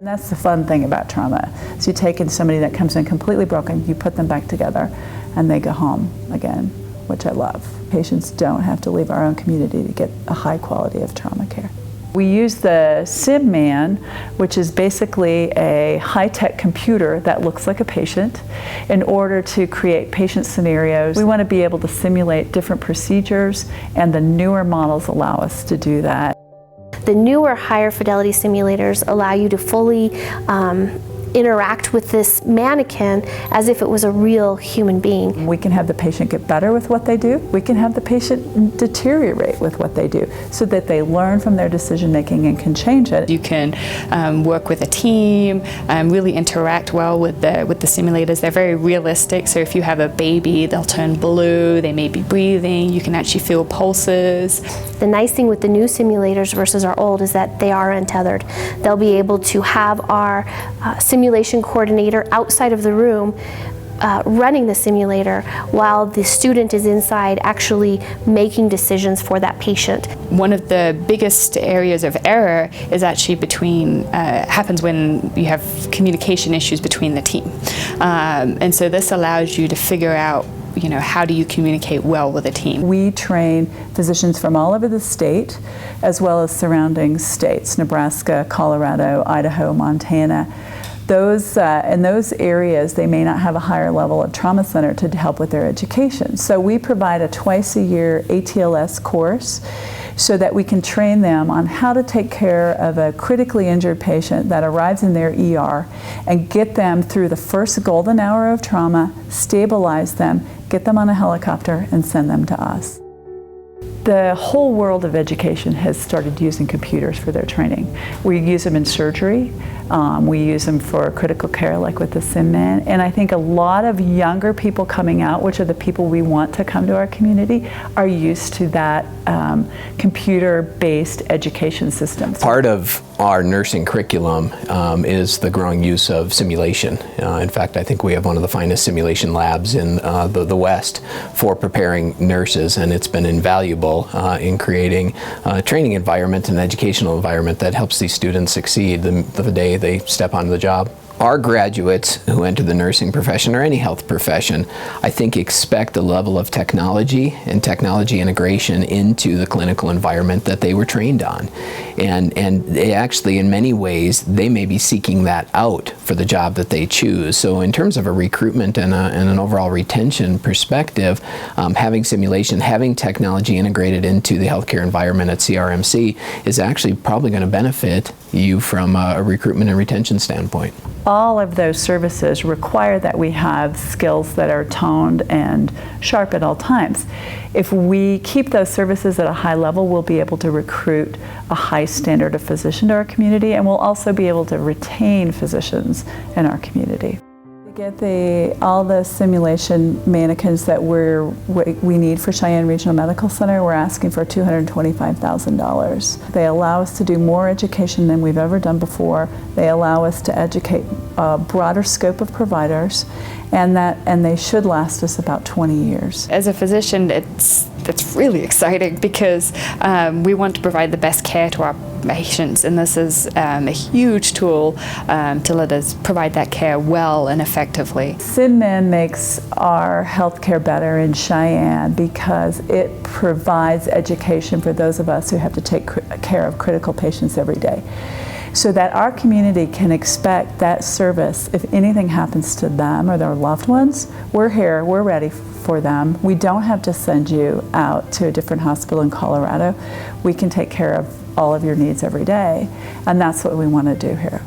And that's the fun thing about trauma. So you take in somebody that comes in completely broken, you put them back together, and they go home again, which I love. Patients don't have to leave our own community to get a high quality of trauma care. We use the SimMan, which is basically a high-tech computer that looks like a patient, in order to create patient scenarios. We want to be able to simulate different procedures, and the newer models allow us to do that. The newer higher fidelity simulators allow you to fully interact with this mannequin as if it was a real human being. We can have the patient get better with what they do. We can have the patient deteriorate with what they do so that they learn from their decision making and can change it. You can work with a team, really interact well with the simulators. They're very realistic, so if you have a baby, they'll turn blue, they may be breathing, you can actually feel pulses. The nice thing with the new simulators versus our old is that they are untethered. They'll be able to have our simulation coordinator outside of the room running the simulator while the student is inside actually making decisions for that patient. One of the biggest areas of error is actually happens when you have communication issues between the team. And so this allows you to figure out, how do you communicate well with a team? We train physicians from all over the state, as well as surrounding states, Nebraska, Colorado, Idaho, Montana. In those areas, they may not have a higher level of trauma center to help with their education. So we provide a twice-a-year ATLS course so that we can train them on how to take care of a critically injured patient that arrives in their ER and get them through the first golden hour of trauma, stabilize them, get them on a helicopter, and send them to us. The whole world of education has started using computers for their training. We use them in surgery. We use them for critical care, like with the SimMan. And I think a lot of younger people coming out, which are the people we want to come to our community, are used to that computer-based education system. Part of our nursing curriculum is the growing use of simulation. In fact, I think we have one of the finest simulation labs in the West for preparing nurses, and it's been invaluable in creating a training environment and educational environment that helps these students succeed the day they step onto the job. Our graduates who enter the nursing profession or any health profession, I think, expect a level of technology and technology integration into the clinical environment that they were trained on. And they actually, in many ways, they may be seeking that out for the job that they choose. So in terms of a recruitment and an overall retention perspective, having simulation, having technology integrated into the healthcare environment at CRMC is actually probably going to benefit you from a recruitment and retention standpoint. All of those services require that we have skills that are toned and sharp at all times. If we keep those services at a high level, we'll be able to recruit a high standard of physician to our community, and we'll also be able to retain physicians in our community. To get all the simulation mannequins that we need for Cheyenne Regional Medical Center, we're asking for $225,000. They allow us to do more education than we've ever done before. They allow us to educate a broader scope of providers, and they should last us about 20 years. As a physician, it's really exciting because we want to provide the best care to our patients, and this is a huge tool to let us provide that care well and effectively. SimMan makes our healthcare better in Cheyenne because it provides education for those of us who have to take care of critical patients every day, so that our community can expect that service if anything happens to them or their loved ones. We're here, we're ready for them. We don't have to send you out to a different hospital in Colorado. We can take care of all of your needs every day, and that's what we want to do here.